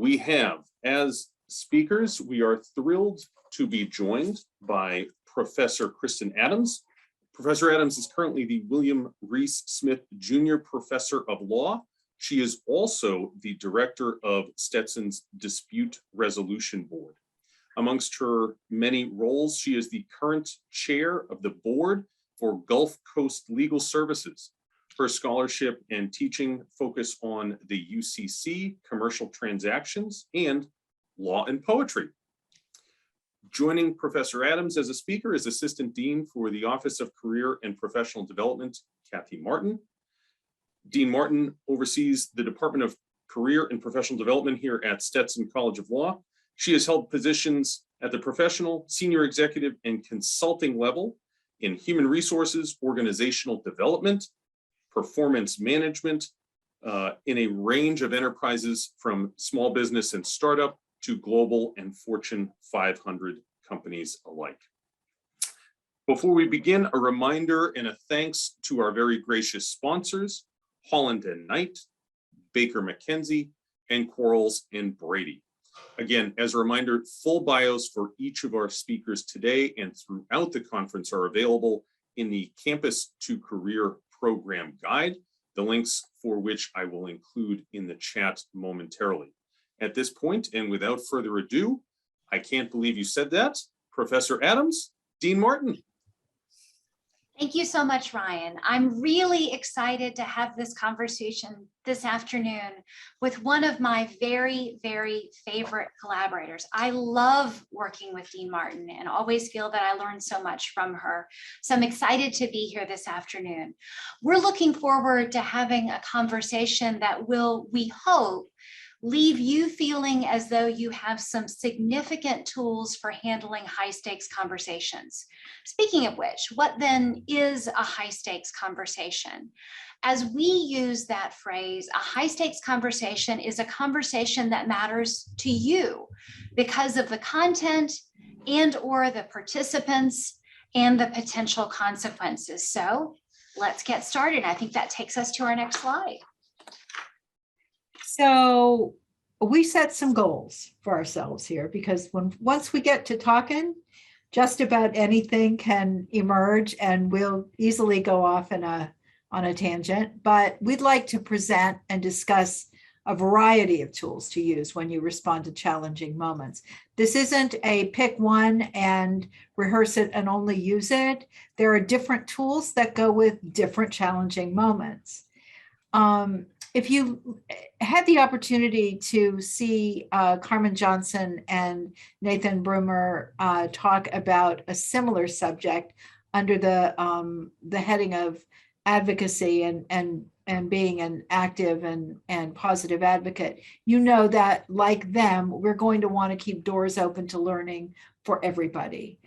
We have, as speakers, we are thrilled to be joined by Professor Kristen Adams. Professor Adams is currently the William Reese Smith Jr. Professor of Law. She is also the director of Stetson's Dispute Resolution Board. Amongst her many roles, she is the current chair of the board for Gulf Coast Legal Services. Her scholarship and teaching focus on the UCC, commercial transactions, and law and poetry. Joining Professor Adams as a speaker is Assistant Dean for the Office of Career and Professional Development, Kathy Martin. Dean Martin oversees the Department of Career and Professional Development here at Stetson College of Law. She has held positions at the professional, senior executive, and consulting level in human resources, organizational development, performance management, in a range of enterprises from small business and startup to global and Fortune 500 companies alike. Before we begin, a reminder and a thanks to our very gracious sponsors, Holland and Knight, Baker McKenzie, and Quarles and Brady. Again, as a reminder, full bios for each of our speakers today and throughout the conference are available in the Campus to Career Program Guide, the links for which I will include in the chat momentarily. At this point, and without further ado, I can't believe you said that, Professor Adams, Dean Martin. Thank you so much, Ryan. I'm really excited to have this conversation this afternoon with one of my very, very favorite collaborators. I love working with Dean Martin and always feel that I learn so much from her. So I'm excited to be here this afternoon. We're looking forward to having a conversation that will, we hope, leave you feeling as though you have some significant tools for handling high stakes conversations. Speaking of which, what then is a high stakes conversation? As we use that phrase, a high stakes conversation is a conversation that matters to you because of the content and or the participants and the potential consequences. So let's get started. I think that takes us to our next slide. So we set some goals for ourselves here because once we get to talking, just about anything can emerge and we'll easily go off on a tangent. But we'd like to present and discuss a variety of tools to use when you respond to challenging moments. This isn't a pick one and rehearse it and only use it. There are different tools that go with different challenging moments. If you had the opportunity to see Carmen Johnson and Nathan Broomer talk about a similar subject under the heading of advocacy and being an active and positive advocate, you know that like them, we're going to want to keep doors open to learning for everybody.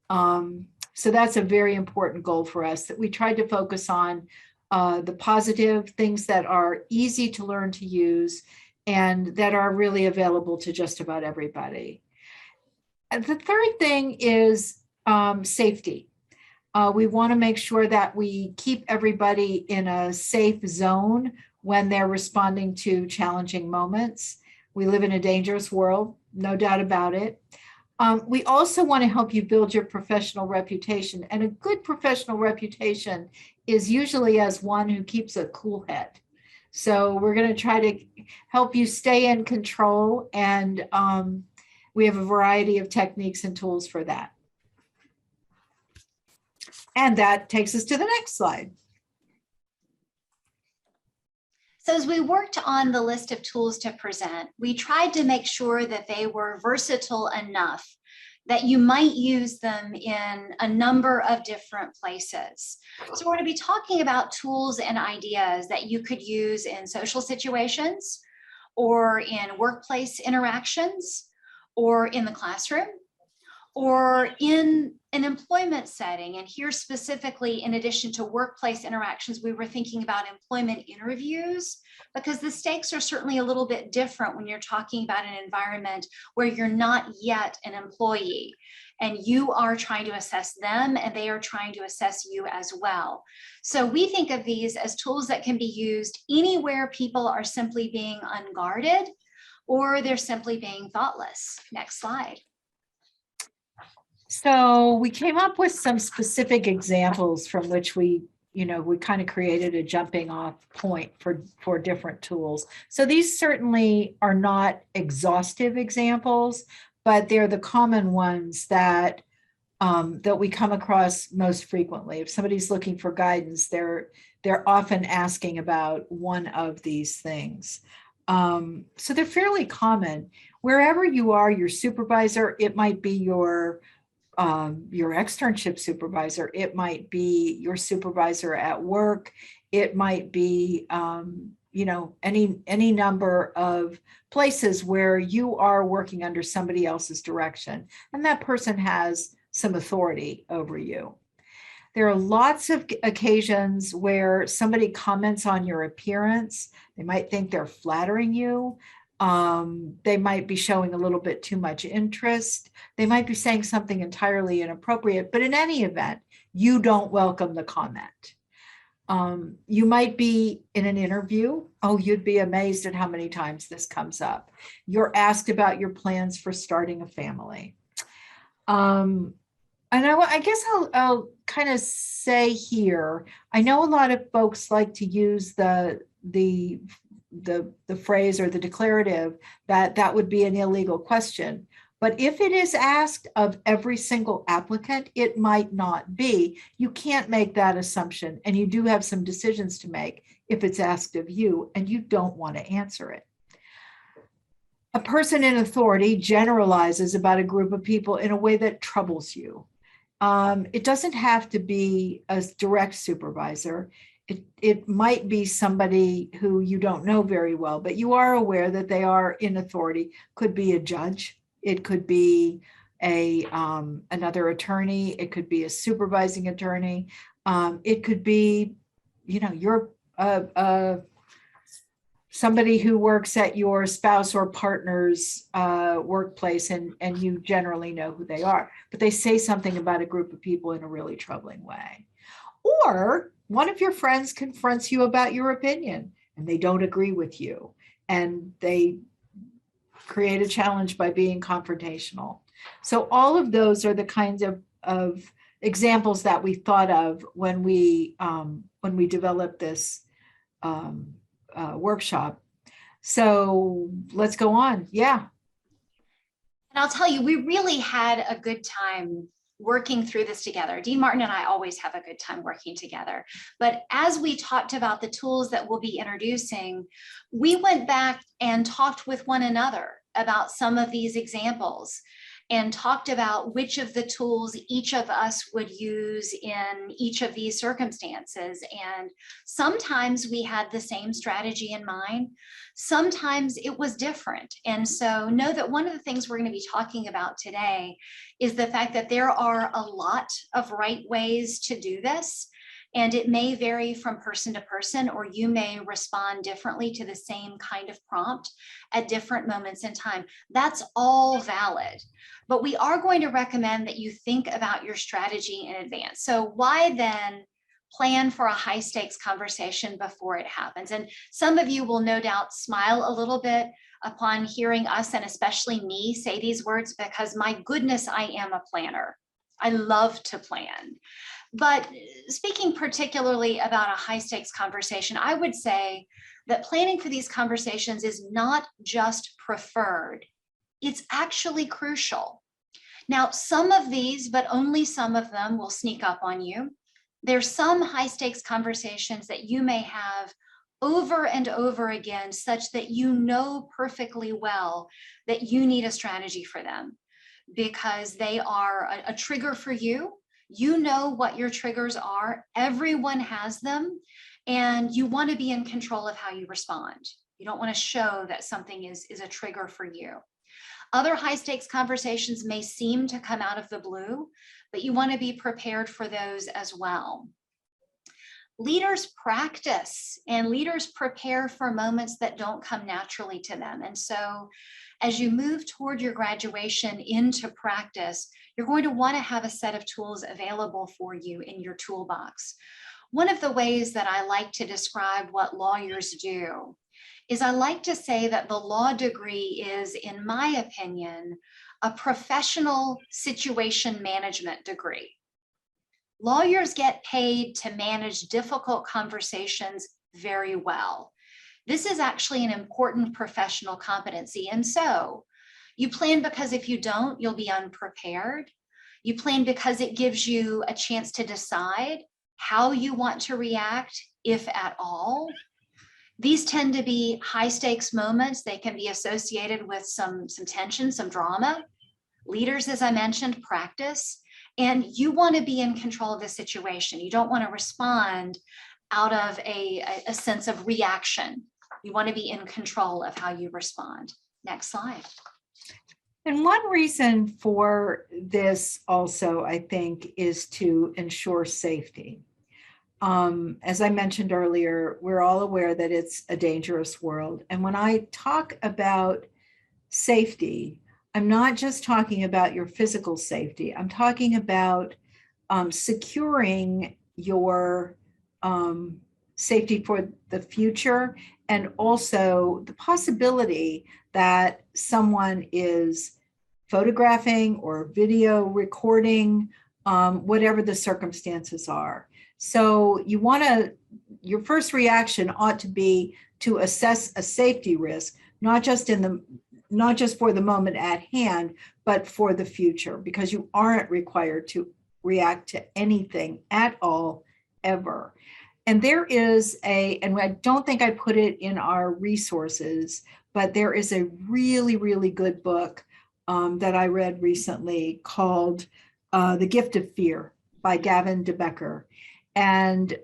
So that's a very important goal for us, that we tried to focus on the positive things that are easy to learn to use and that are really available to just about everybody. And the third thing is safety. We want to make sure that we keep everybody in a safe zone when they're responding to challenging moments. We live in a dangerous world, no doubt about it. We also want to help you build your professional reputation, and a good professional reputation is usually as one who keeps a cool head. So we're going to try to help you stay in control, and we have a variety of techniques and tools for that. And that takes us to the next slide. So as we worked on the list of tools to present, we tried to make sure that they were versatile enough that you might use them in a number of different places. So we're going to be talking about tools and ideas that you could use in social situations, or in workplace interactions, or in the classroom, or in an employment setting. And here specifically, in addition to workplace interactions, we were thinking about employment interviews, because the stakes are certainly a little bit different when you're talking about an environment where you're not yet an employee and you are trying to assess them and they are trying to assess you as well. So we think of these as tools that can be used anywhere people are simply being unguarded, or they're simply being thoughtless. Next slide. So we came up with some specific examples from which we kind of created a jumping off point for different tools. So these certainly are not exhaustive examples, but they're the common ones that we come across most frequently. If somebody's looking for guidance, they're often asking about one of these things. So they're fairly common. Wherever you are, your supervisor, it might be your externship supervisor, it might be your supervisor at work, it might be any number of places where you are working under somebody else's direction, and that person has some authority over you. There are lots of occasions where somebody comments on your appearance. They might think they're flattering you. They might be showing a little bit too much interest. They might be saying something entirely inappropriate, but in any event, you don't welcome the comment. You might be in an interview. Oh, you'd be amazed at how many times this comes up. You're asked about your plans for starting a family. And I guess I'll kind of say here, I know a lot of folks like to use the phrase or the declarative that would be an illegal question. But if it is asked of every single applicant, it might not be. You can't make that assumption, and you do have some decisions to make if it's asked of you and you don't want to answer it. A person in authority generalizes about a group of people in a way that troubles you. It doesn't have to be a direct supervisor. It might be somebody who you don't know very well, but you are aware that they are in authority. Could be a judge. It could be another attorney. It could be a supervising attorney. It could be, you're somebody who works at your spouse or partner's workplace, and you generally know who they are, but they say something about a group of people in a really troubling way. Or one of your friends confronts you about your opinion and they don't agree with you, and they create a challenge by being confrontational. So all of those are the kinds of examples that we thought of when we developed this workshop. So let's go on. Yeah. And I'll tell you, we really had a good time working through this together. Dean Martin and I always have a good time working together. But as we talked about the tools that we'll be introducing, we went back and talked with one another about some of these examples and talked about which of the tools each of us would use in each of these circumstances. And sometimes we had the same strategy in mind. Sometimes it was different. And so know that one of the things we're going to be talking about today is the fact that there are a lot of right ways to do this. And it may vary from person to person, or you may respond differently to the same kind of prompt at different moments in time. That's all valid. But we are going to recommend that you think about your strategy in advance. So why then plan for a high stakes conversation before it happens? And some of you will no doubt smile a little bit upon hearing us, and especially me, say these words, because my goodness, I am a planner. I love to plan. But speaking particularly about a high stakes conversation, I would say that planning for these conversations is not just preferred, it's actually crucial. Now, some of these, but only some of them, will sneak up on you. There's some high stakes conversations that you may have over and over again, such that you know perfectly well that you need a strategy for them because they are a trigger for you. You know what your triggers are. Everyone has them, and you want to be in control of how you respond. You don't want to show that something is a trigger for you. Other high stakes conversations may seem to come out of the blue, but you want to be prepared for those as well. Leaders practice and leaders prepare for moments that don't come naturally to them. And so as you move toward your graduation into practice, you're going to want to have a set of tools available for you in your toolbox. One of the ways that I like to describe what lawyers do is I like to say that the law degree is, in my opinion, a professional situation management degree. Lawyers get paid to manage difficult conversations very well. This is actually an important professional competency. And so you plan because if you don't, you'll be unprepared. You plan because it gives you a chance to decide how you want to react, if at all. These tend to be high stakes moments. They can be associated with some tension, some drama. Leaders, as I mentioned, practice, and you want to be in control of the situation. You don't want to respond out of a sense of reaction. You want to be in control of how you respond. Next slide. And one reason for this also, I think, is to ensure safety. As I mentioned earlier, we're all aware that it's a dangerous world. And when I talk about safety, I'm not just talking about your physical safety. I'm talking about securing your safety for the future, and also the possibility that someone is photographing or video recording, whatever the circumstances are. So you want to, your first reaction ought to be to assess a safety risk, not just for the moment at hand, but for the future, because you aren't required to react to anything at all, ever. And there is and I don't think I put it in our resources, but there is a really, really good book that I read recently called The Gift of Fear by Gavin de Becker. And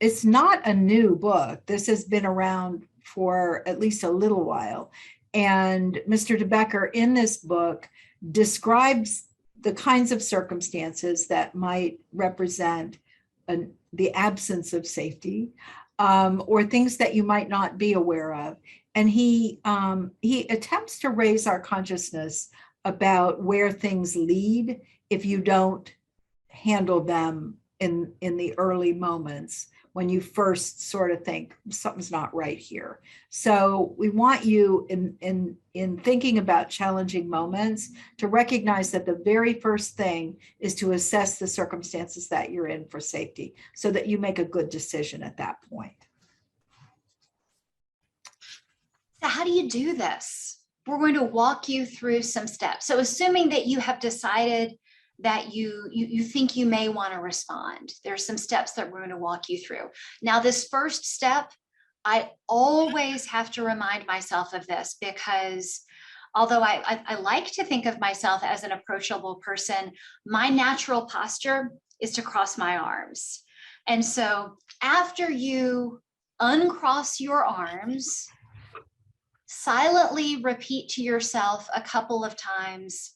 it's not a new book. This has been around for at least a little while. And Mr. de Becker in this book describes the kinds of circumstances that might represent the absence of safety, or things that you might not be aware of. And he attempts to raise our consciousness about where things lead if you don't handle them in the early moments when you first sort of think something's not right here. So we want you in thinking about challenging moments to recognize that the very first thing is to assess the circumstances that you're in for safety so that you make a good decision at that point. So how do you do this? We're going to walk you through some steps. So assuming that you have decided that you think you may want to respond, there's some steps that we're going to walk you through. Now, this first step, I always have to remind myself of this, because although I like to think of myself as an approachable person, my natural posture is to cross my arms. And so after you uncross your arms, silently repeat to yourself a couple of times,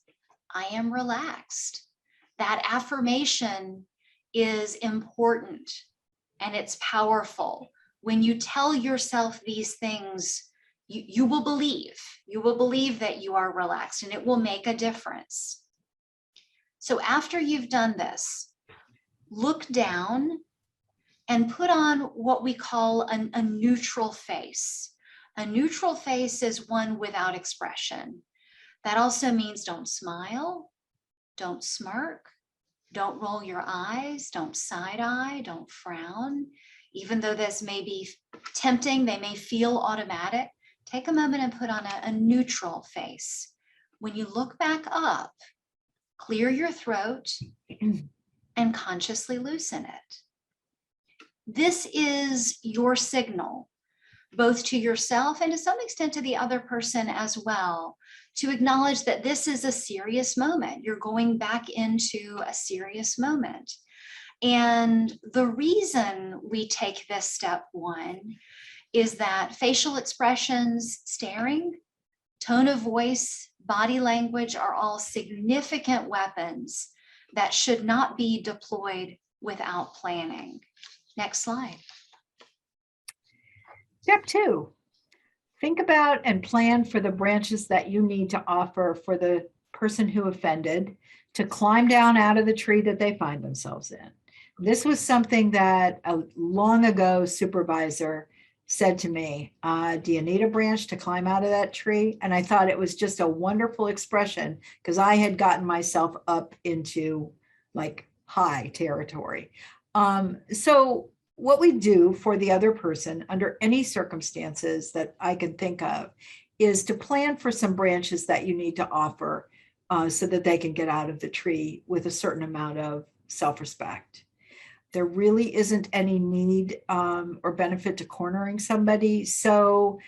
I am relaxed. That affirmation is important and it's powerful. When you tell yourself these things, you will believe that you are relaxed, and it will make a difference. So after you've done this, look down and put on what we call a neutral face. A neutral face is one without expression. That also means don't smile, don't smirk, don't roll your eyes, don't side eye, don't frown. Even though this may be tempting, they may feel automatic, take a moment and put on a neutral face. When you look back up, clear your throat and consciously loosen it. This is your signal, both to yourself and to some extent to the other person as well, to acknowledge that this is a serious moment. You're going back into a serious moment. And the reason we take this step one is that facial expressions, staring, tone of voice, body language are all significant weapons that should not be deployed without planning. Next slide. Step 2, think about and plan for the branches that you need to offer for the person who offended to climb down out of the tree that they find themselves in. This was something that a long ago supervisor said to me, do you need a branch to climb out of that tree? And I thought it was just a wonderful expression because I had gotten myself up into like high territory. So what we do for the other person under any circumstances that I can think of is to plan for some branches that you need to offer so that they can get out of the tree with a certain amount of self-respect. There really isn't any need or benefit to cornering somebody. So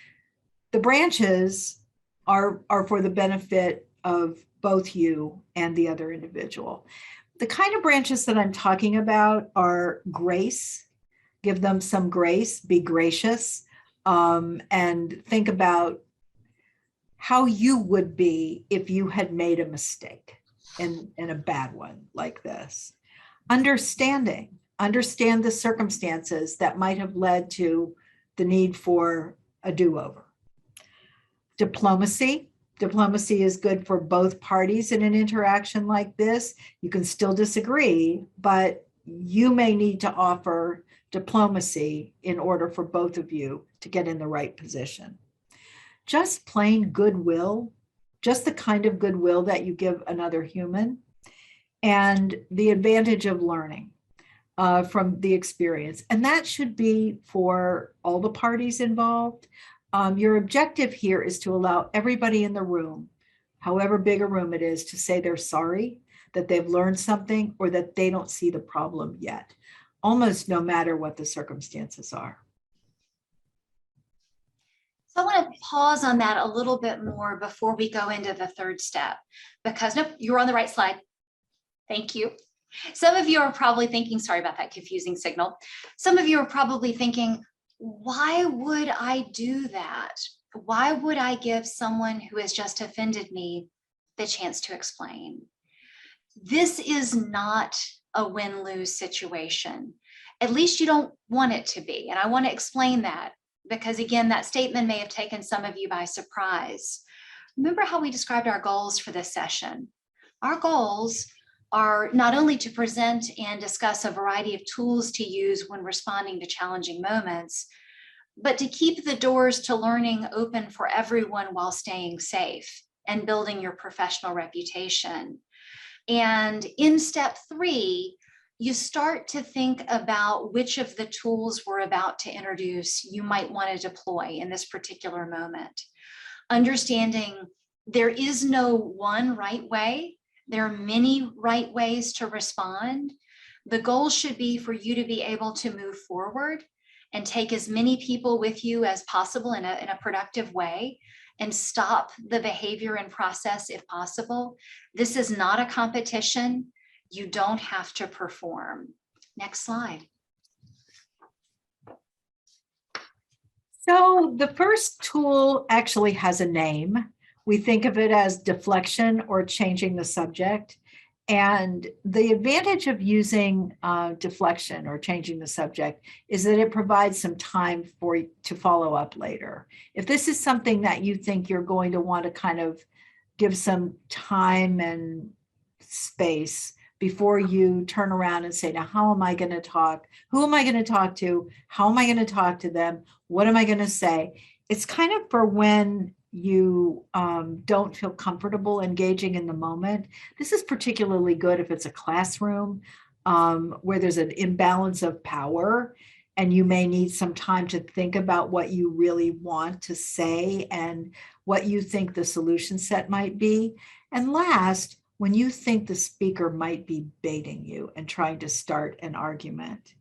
the branches are for the benefit of both you and the other individual. The kind of branches that I'm talking about are grace. Give them some grace, be gracious, and think about how you would be if you had made a mistake and a bad one like this. Understand the circumstances that might have led to the need for a do-over. Diplomacy is good for both parties in an interaction like this. You can still disagree, but you may need to offer diplomacy in order for both of you to get in the right position. Just plain goodwill, just the kind of goodwill that you give another human, and the advantage of learning from the experience. And that should be for all the parties involved. Your objective here is to allow everybody in the room, however big a room it is, to say they're sorry, that they've learned something, or that they don't see the problem yet, almost no matter what the circumstances are. So I want to pause on that a little bit more before we go into the third step, because nope, you were on the right slide. Thank you. Some of you are probably thinking, sorry about that confusing signal. Some of you are probably thinking, why would I do that? Why would I give someone who has just offended me the chance to explain? This is not a win-lose situation. At least you don't want it to be. And I want to explain that because, again, that statement may have taken some of you by surprise. Remember how we described our goals for this session. Our goals are not only to present and discuss a variety of tools to use when responding to challenging moments, but to keep the doors to learning open for everyone while staying safe and building your professional reputation. And in step 3, you start to think about which of the tools we're about to introduce you might want to deploy in this particular moment. Understanding there is no one right way. There are many right ways to respond. The goal should be for you to be able to move forward and take as many people with you as possible in a productive way and stop the behavior and process if possible. This is not a competition. You don't have to perform. Next slide. So the first tool actually has a name. We think of it as deflection or changing the subject. And the advantage of using deflection or changing the subject is that it provides some time for you to follow up later. If this is something that you think you're going to want to kind of give some time and space before you turn around and say, now, how am I going to talk? Who am I going to talk to? How am I going to talk to them? What am I going to say? It's kind of for when you don't feel comfortable engaging in the moment. This is particularly good if it's a classroom where there's an imbalance of power and you may need some time to think about what you really want to say and what you think the solution set might be. And last, when you think the speaker might be baiting you and trying to start an argument.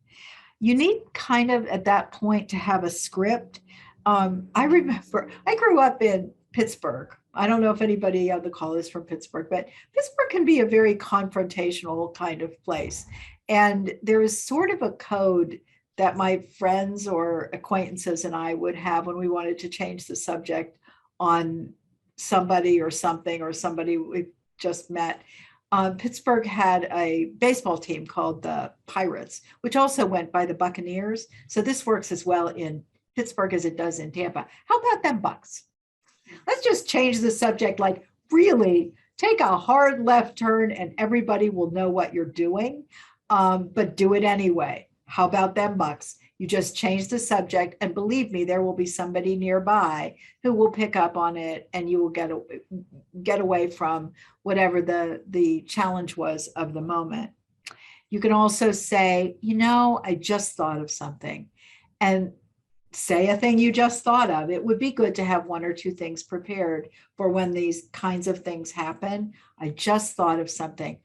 You need kind of at that point to have a script. I remember I grew up in Pittsburgh. I don't know if anybody on the call is from Pittsburgh, but Pittsburgh can be a very confrontational kind of place. And there is sort of a code that my friends or acquaintances and I would have when we wanted to change the subject on somebody or something or somebody we just met. Pittsburgh had a baseball team called the Pirates, which also went by the Buccaneers. So this works as well in Pittsburgh as it does in Tampa. How about them Bucks? Let's just change the subject, like really take a hard left turn and everybody will know what you're doing, but do it anyway. How about them Bucks? You just change the subject, and believe me, there will be somebody nearby who will pick up on it, and you will get away from whatever the challenge was of the moment. You can also say, I just thought of something, and say a thing you just thought of. It would be good to have one or two things prepared for when these kinds of things happen. I just thought of something.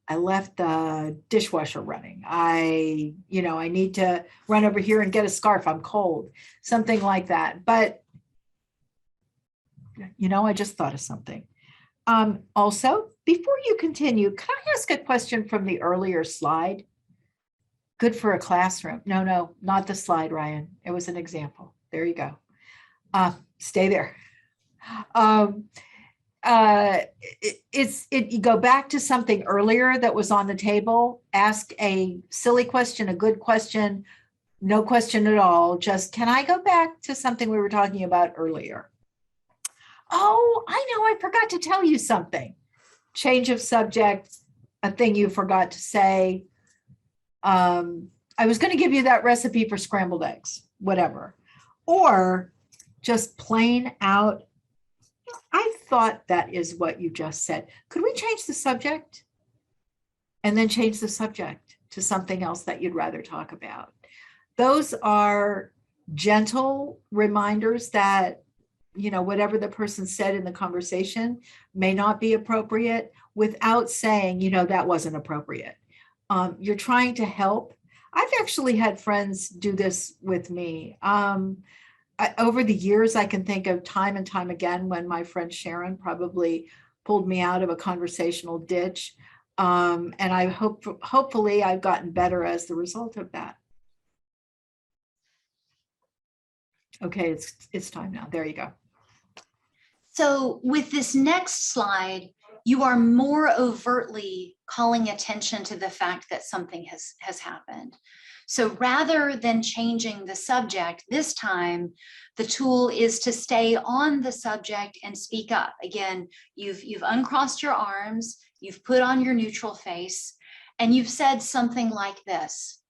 I left the dishwasher running. I need to run over here and get a scarf. I'm cold, something like that. But, I just thought of something. Also, before you continue, can I ask a question from the earlier slide? Good for a classroom. No, not the slide, Ryan. It was an example. There you go. Stay there. You go back to something earlier that was on the table. Ask a silly question, a good question, no question at all. Just, can I go back to something we were talking about earlier? Oh, I know, I forgot to tell you something. Change of subject, a thing you forgot to say. I was going to give you that recipe for scrambled eggs, whatever. Or just plain out, I thought that is what you just said. Could we change the subject? And then change the subject to something else that you'd rather talk about. Those are gentle reminders that, whatever the person said in the conversation may not be appropriate, without saying, that wasn't appropriate. You're trying to help. I've actually had friends do this with me. Over the years, I can think of time and time again when my friend Sharon probably pulled me out of a conversational ditch. And I hopefully I've gotten better as the result of that. Okay, it's time now. There you go. So with this next slide, you are more overtly calling attention to the fact that something has happened. So rather than changing the subject, this time the tool is to stay on the subject and speak up. Again, you've uncrossed your arms, you've put on your neutral face, and you've said something like this.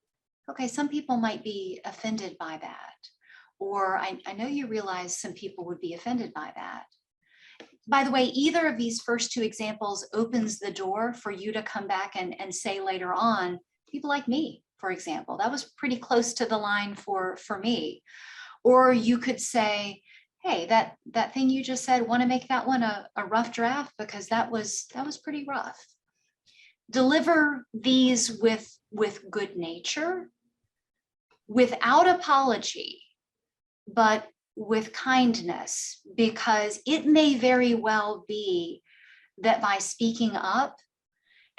Okay, some people might be offended by that. Or I know you realize some people would be offended by that. By the way, either of these first two examples opens the door for you to come back and say later on, people like me, for example, that was pretty close to the line for me. Or you could say, hey, that thing you just said, want to make that one a rough draft because that was pretty rough. Deliver these with good nature, without apology, but with kindness, because it may very well be that by speaking up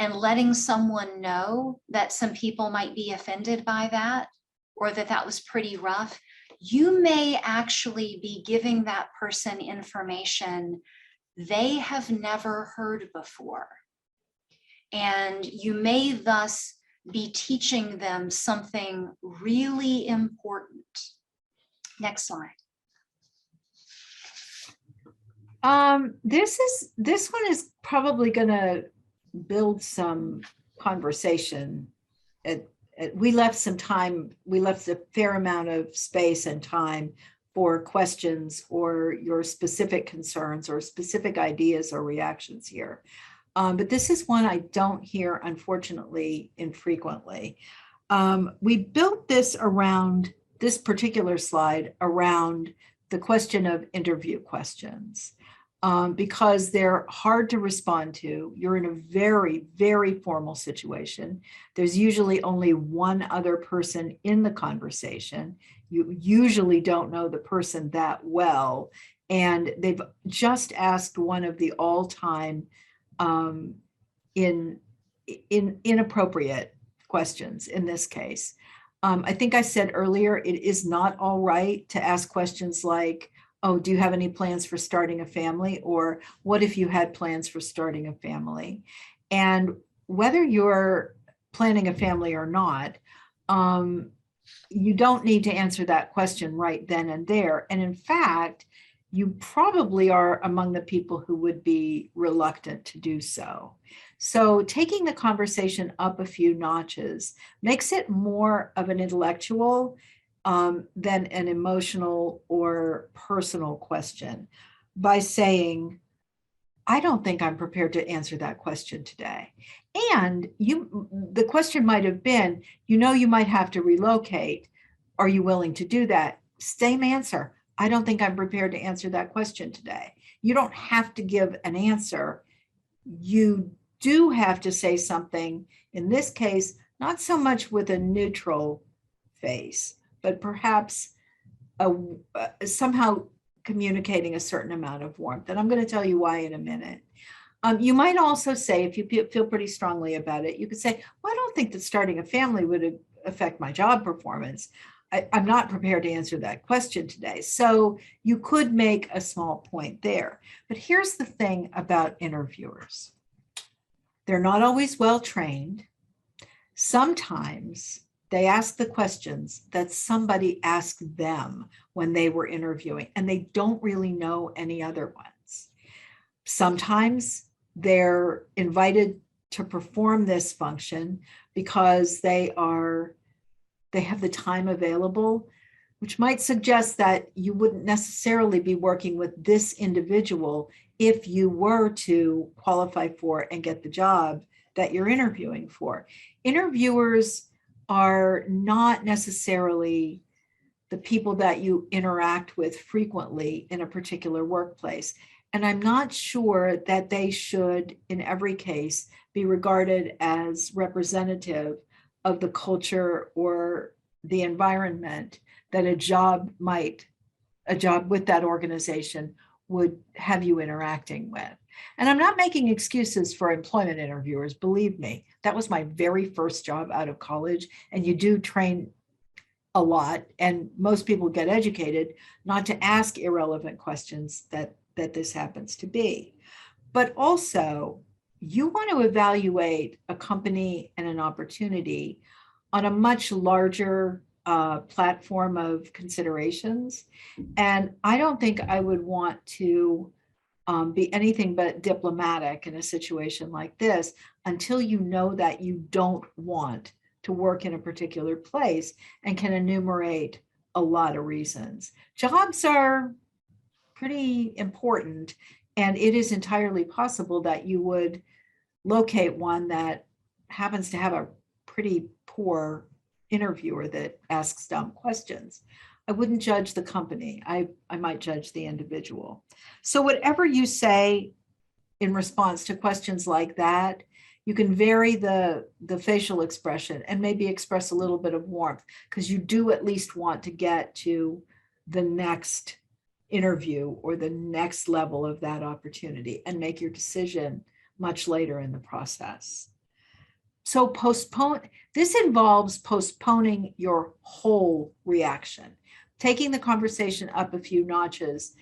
and letting someone know that some people might be offended by that, or that was pretty rough, you may actually be giving that person information they have never heard before. And you may thus be teaching them something really important. Next slide. This one is probably going to build some conversation. We left some time, we left a fair amount of space and time for questions or your specific concerns or specific ideas or reactions here. But this is one I don't hear, unfortunately, infrequently. We built this around this particular slide around the question of interview questions. Because they're hard to respond to. You're in a very, very formal situation. There's usually only one other person in the conversation. You usually don't know the person that well. And they've just asked one of the all-time inappropriate questions in this case. I think I said earlier, it is not all right to ask questions like, oh, do you have any plans for starting a family? Or what if you had plans for starting a family? And whether you're planning a family or not, you don't need to answer that question right then and there. And in fact, you probably are among the people who would be reluctant to do so. So taking the conversation up a few notches makes it more of an intellectual than an emotional or personal question by saying, I don't think I'm prepared to answer that question today. And the question might have been, you might have to relocate. Are you willing to do that? Same answer. I don't think I'm prepared to answer that question today. You don't have to give an answer. You do have to say something, in this case, not so much with a neutral face, but perhaps somehow communicating a certain amount of warmth. And I'm going to tell you why in a minute. You might also say, if you feel pretty strongly about it, you could say, well, I don't think that starting a family would affect my job performance. I'm not prepared to answer that question today. So you could make a small point there. But here's the thing about interviewers. They're not always well trained. Sometimes they ask the questions that somebody asked them when they were interviewing, and they don't really know any other ones. Sometimes they're invited to perform this function because they have the time available, which might suggest that you wouldn't necessarily be working with this individual if you were to qualify for and get the job that you're interviewing for. Interviewers are not necessarily the people that you interact with frequently in a particular workplace. And I'm not sure that they should, in every case, be regarded as representative of the culture or the environment that a job with that organization would have you interacting with. And I'm not making excuses for employment interviewers, believe me. That was my very first job out of college, and you do train a lot, and most people get educated not to ask irrelevant questions that this happens to be. But also, you want to evaluate a company and an opportunity on a much larger platform of considerations. And I don't think I would want to be anything but diplomatic in a situation like this until you know that you don't want to work in a particular place and can enumerate a lot of reasons. Jobs are pretty important, and it is entirely possible that you would locate one that happens to have a pretty poor interviewer that asks dumb questions. I wouldn't judge the company. I might judge the individual. So whatever you say in response to questions like that, you can vary the facial expression and maybe express a little bit of warmth, because you do at least want to get to the next interview or the next level of that opportunity and make your decision much later in the process. So this involves postponing your whole reaction. Taking the conversation up a few notches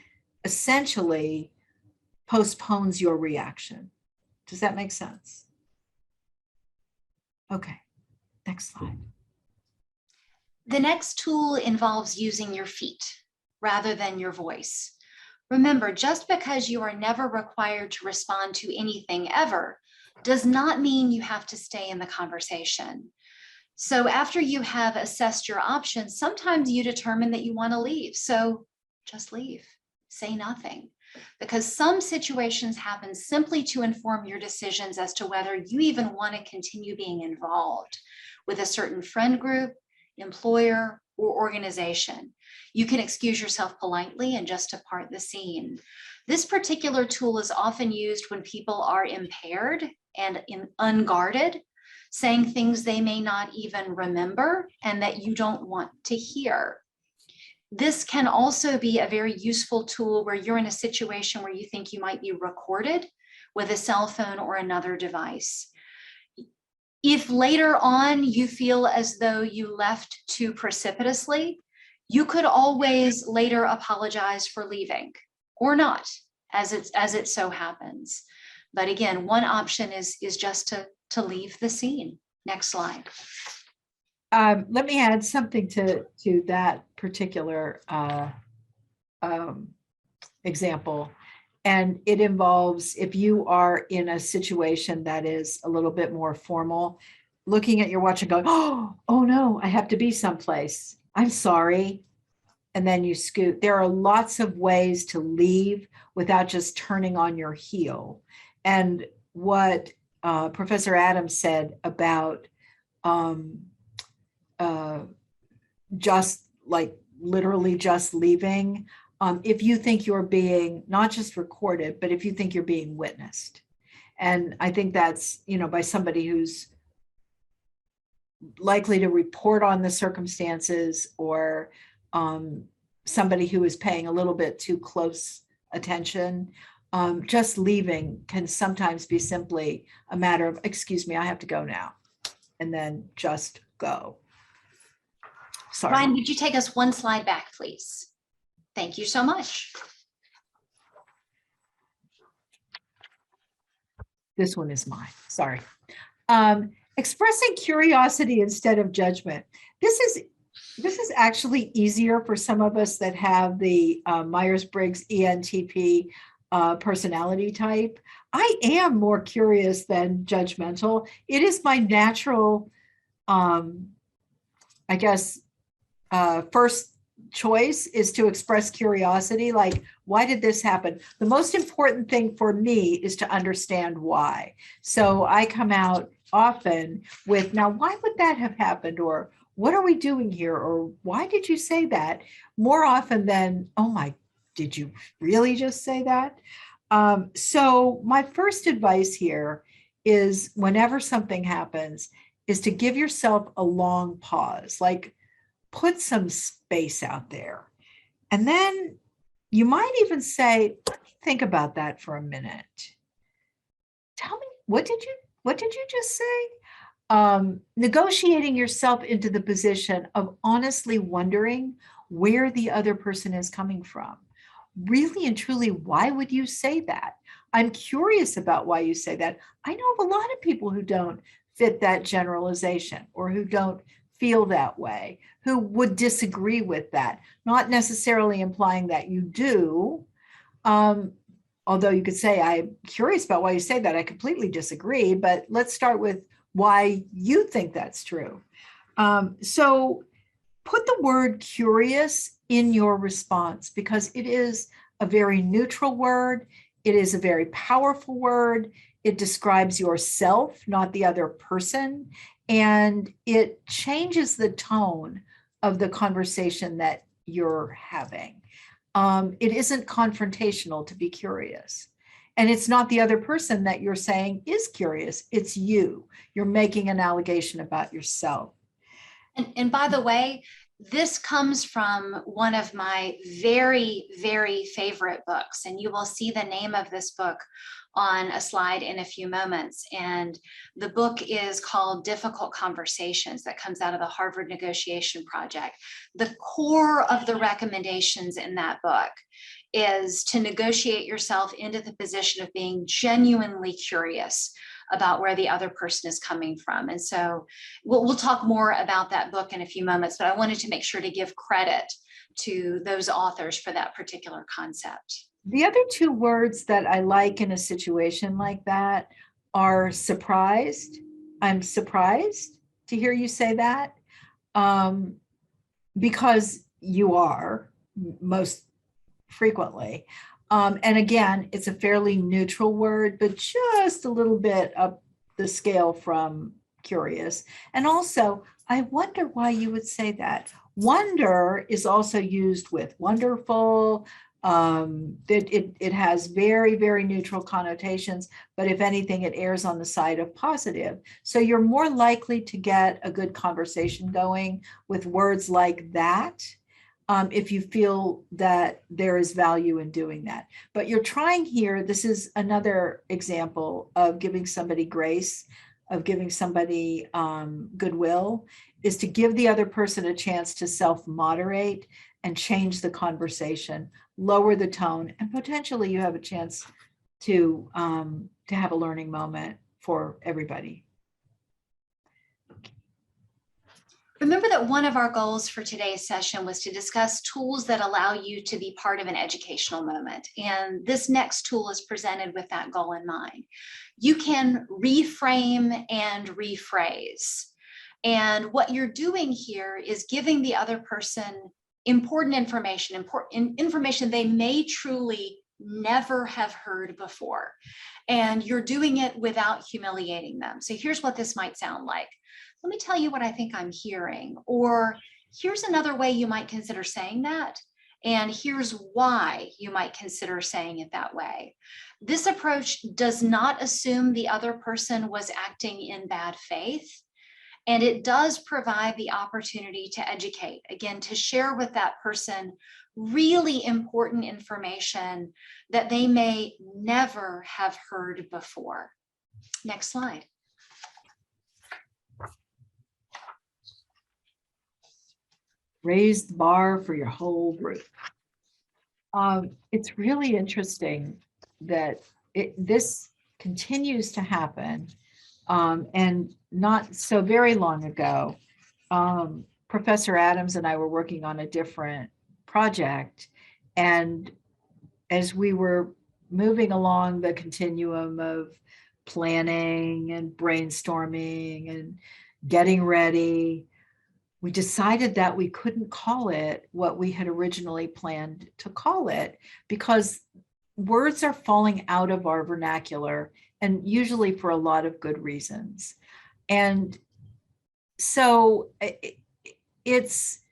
essentially postpones your reaction. Does that make sense? Okay, next slide. The next tool involves using your feet rather than your voice. Remember, just because you are never required to respond to anything ever does not mean you have to stay in the conversation. So after you have assessed your options, sometimes you determine that you want to leave. So just leave, say nothing, because some situations happen simply to inform your decisions as to whether you even want to continue being involved with a certain friend group, employer, or organization. You can excuse yourself politely and just depart the scene. This particular tool is often used when people are impaired and unguarded, saying things they may not even remember and that you don't want to hear. This can also be a very useful tool where you're in a situation where you think you might be recorded with a cell phone or another device. If later on you feel as though you left too precipitously, you could always later apologize for leaving, or not, as it so happens. But again, one option is just to leave the scene. Next slide. Let me add something to that particular example. And it involves, if you are in a situation that is a little bit more formal, looking at your watch and going, oh no, I have to be someplace. I'm sorry. And then you scoot. There are lots of ways to leave without just turning on your heel. And what Professor Adams said about just like literally just leaving, if you think you're being not just recorded, but if you think you're being witnessed. And I think that's, by somebody who's likely to report on the circumstances, or somebody who is paying a little bit too close attention. Just leaving can sometimes be simply a matter of, excuse me, I have to go now, and then just go. Sorry. Ryan, would you take us one slide back, please? Thank you so much. This one is mine. Sorry. Expressing curiosity instead of judgment. This is actually easier for some of us that have the Myers-Briggs ENTP personality type. I am more curious than judgmental. It is my natural, I guess, first choice is to express curiosity. Like, why did this happen? The most important thing for me is to understand why. So I come out often with, now, why would that have happened? Or what are we doing here? Or why did you say that? More often than, oh my, did you really just say that? So my first advice here is, whenever something happens, is to give yourself a long pause, like put some space out there. And then you might even say, think about that for a minute. Tell me, what did you just say? Negotiating yourself into the position of honestly wondering where the other person is coming from. Really and truly, why would you say that? I'm curious about why you say that. I know of a lot of people who don't fit that generalization, or who don't feel that way, who would disagree with that, not necessarily implying that you do. Although you could say, I'm curious about why you say that. I completely disagree, but let's start with why you think that's true. So put the word curious in your response, because it is a very neutral word. It is a very powerful word. It describes yourself, not the other person. And it changes the tone of the conversation that you're having. It isn't confrontational to be curious. And it's not the other person that you're saying is curious. It's you. You're making an allegation about yourself. And by the way, this comes from one of my very, very favorite books, and you will see the name of this book on a slide in a few moments. And the book is called Difficult Conversations, that comes out of the Harvard Negotiation Project. The core of the recommendations in that book is to negotiate yourself into the position of being genuinely curious about where the other person is coming from. And so we'll talk more about that book in a few moments, but I wanted to make sure to give credit to those authors for that particular concept. The other two words that I like in a situation like that are surprised. I'm surprised to hear you say that, because you are most frequently. And again, it's a fairly neutral word, but just a little bit up the scale from curious. And also, I wonder why you would say that. Wonder is also used with wonderful. It has very, very neutral connotations, but if anything, it errs on the side of positive. So you're more likely to get a good conversation going with words like that, if you feel that there is value in doing that. But you're trying here, this is another example of giving somebody grace, of giving somebody goodwill, is to give the other person a chance to self-moderate and change the conversation, lower the tone, and potentially you have a chance to have a learning moment for everybody. Remember that one of our goals for today's session was to discuss tools that allow you to be part of an educational moment. And this next tool is presented with that goal in mind. You can reframe and rephrase. And what you're doing here is giving the other person important information they may truly never have heard before. And you're doing it without humiliating them. So here's what this might sound like. Let me tell you what I think I'm hearing, or here's another way you might consider saying that. And here's why you might consider saying it that way. This approach does not assume the other person was acting in bad faith. And it does provide the opportunity to educate, again, to share with that person really important information that they may never have heard before. Next slide. Raise the bar for your whole group. It's really interesting that this continues to happen. And not so very long ago, Professor Adams and I were working on a different project. And as we were moving along the continuum of planning and brainstorming and getting ready, we decided that we couldn't call it what we had originally planned to call it, because words are falling out of our vernacular, and usually for a lot of good reasons. And so it's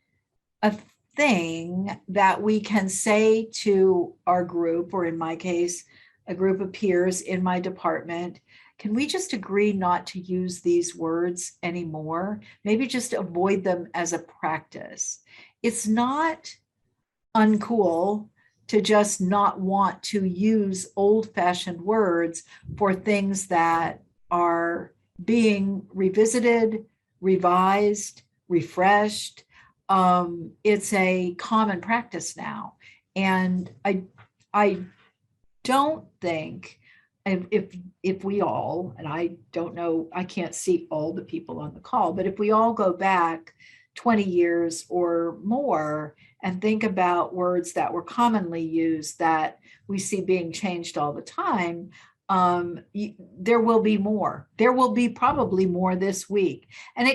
a thing that we can say to our group, or in my case, a group of peers in my department, can we just agree not to use these words anymore? Maybe just avoid them as a practice. It's not uncool to just not want to use old-fashioned words for things that are being revisited, revised, refreshed. It's a common practice now. And I don't think, if we all, and I don't know, I can't see all the people on the call, but if we all go back 20 years or more and think about words that were commonly used that we see being changed all the time, there will be more. There will be probably more this week. And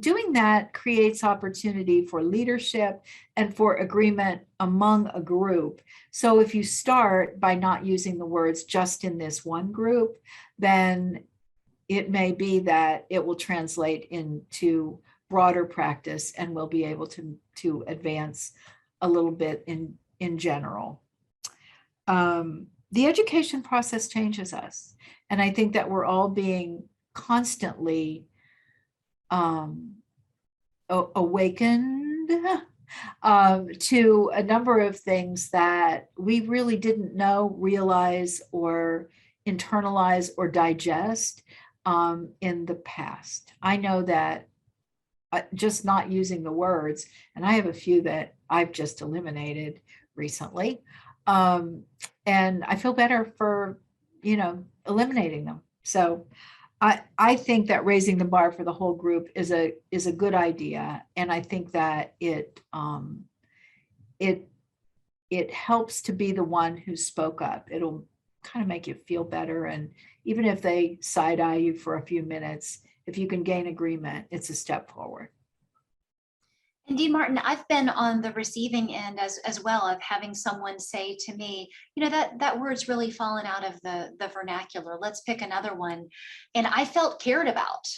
doing that creates opportunity for leadership and for agreement among a group. So if you start by not using the words just in this one group, then it may be that it will translate into broader practice and we'll be able to advance a little bit in general. The education process changes us. And I think that we're all being constantly awakened to a number of things that we really didn't know, realize, or internalize or digest in the past. I know that just not using the words, and I have a few that I've just eliminated recently. And I feel better for, eliminating them. So I think that raising the bar for the whole group is a good idea. And I think that it helps to be the one who spoke up. It'll kind of make you feel better. And even if they side eye you for a few minutes, if you can gain agreement, it's a step forward. Indeed, Martin, I've been on the receiving end as well of having someone say to me, that word's really fallen out of the vernacular. Let's pick another one. And I felt cared about.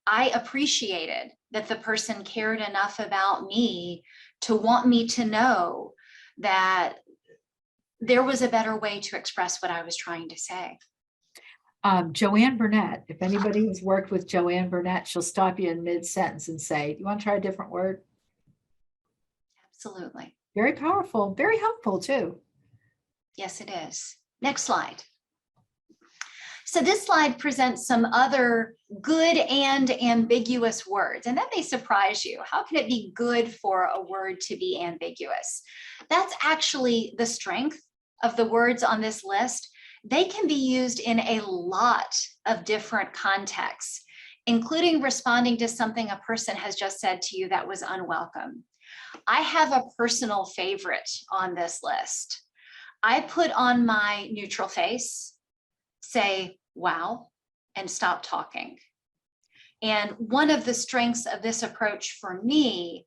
I appreciated that the person cared enough about me to want me to know that there was a better way to express what I was trying to say. Joanne Burnett, if anybody has worked with Joanne Burnett, she'll stop you in mid-sentence and say, "You want to try a different word?" Absolutely. Very powerful, very helpful too. Yes, it is. Next slide. So this slide presents some other good and ambiguous words, and that may surprise you. How can it be good for a word to be ambiguous? That's actually the strength of the words on this list. They can be used in a lot of different contexts, including responding to something a person has just said to you that was unwelcome. I have a personal favorite on this list. I put on my neutral face, say, "Wow," and stop talking. And one of the strengths of this approach for me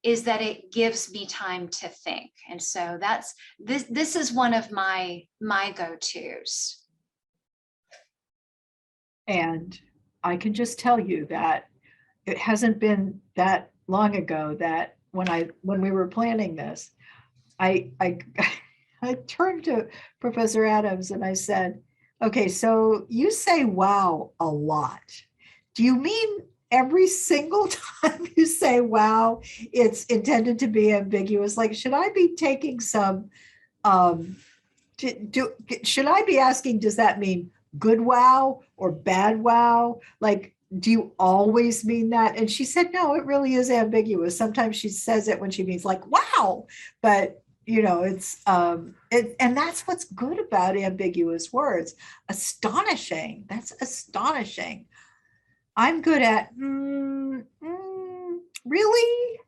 is that it gives me time to think. And so that's this is one of my go-tos. And I can just tell you that it hasn't been that long ago that when we were planning this, I I turned to Professor Adams and I said, okay, so you say wow a lot. Do you mean every single time you say wow, it's intended to be ambiguous? Like, should I be taking some, should I be asking, does that mean good wow or bad wow? Like, do you always mean that? And she said, no, it really is ambiguous. Sometimes she says it when she means like, wow, but it's, and that's what's good about ambiguous words. Astonishing. That's astonishing. I'm good at really,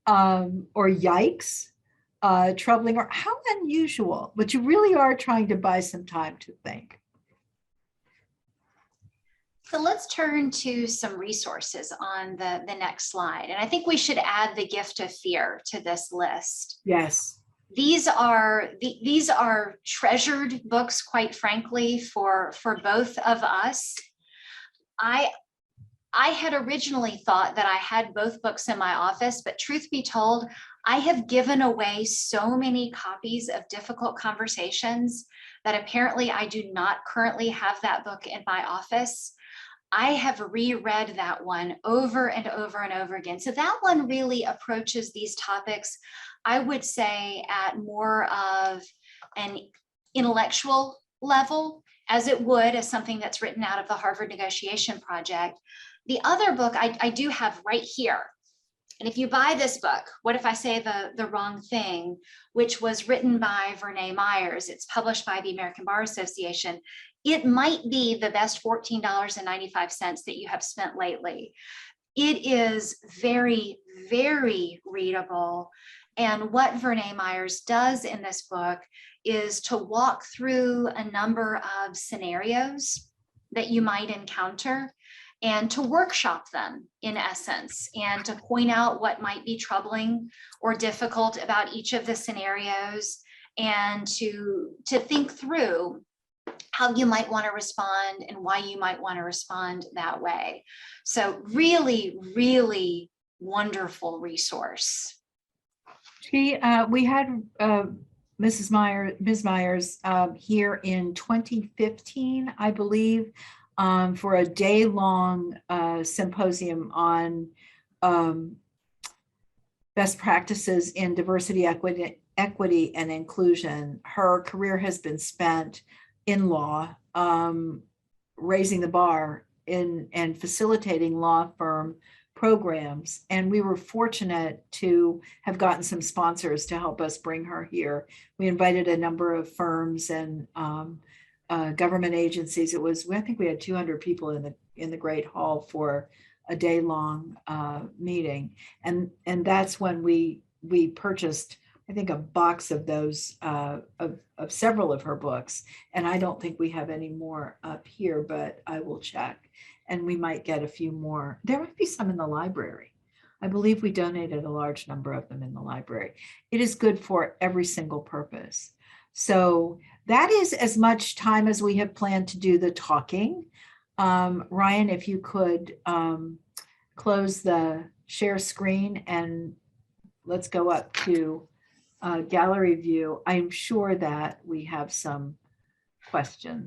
or yikes, troubling, or how unusual, but you really are trying to buy some time to think. So let's turn to some resources on the next slide. And I think we should add The Gift of Fear to this list. Yes. These are treasured books, quite frankly, for both of us. I had originally thought that I had both books in my office, but truth be told, I have given away so many copies of Difficult Conversations that apparently I do not currently have that book in my office. I have reread that one over and over and over again. So that one really approaches these topics, I would say, at more of an intellectual level, as it would as something that's written out of the Harvard Negotiation Project. The other book I do have right here. And if you buy this book, What If I Say the Wrong Thing, which was written by Vernee Myers, it's published by the American Bar Association, it might be the best $14.95 that you have spent lately. It is very, very readable. And what Vernee Myers does in this book is to walk through a number of scenarios that you might encounter and to workshop them in essence, and to point out what might be troubling or difficult about each of the scenarios, and to think through how you might want to respond and why you might want to respond that way. So really, really wonderful resource. We had Ms. Myers here in 2015, I believe, for a day-long symposium on best practices in diversity, equity, and inclusion. Her career has been spent in law, raising the bar and facilitating law firm programs. And we were fortunate to have gotten some sponsors to help us bring her here. We invited a number of firms and government agencies. I think we had 200 people in the Great Hall for a day-long meeting. And that's when we purchased, I think, a box of those, of several of her books. And I don't think we have any more up here, but I will check. And we might get a few more. There might be some in the library. I believe we donated a large number of them in the library. It is good for every single purpose. So that is as much time as we have planned to do the talking. Ryan, if you could close the share screen and let's go up to gallery view. I'm sure that we have some questions.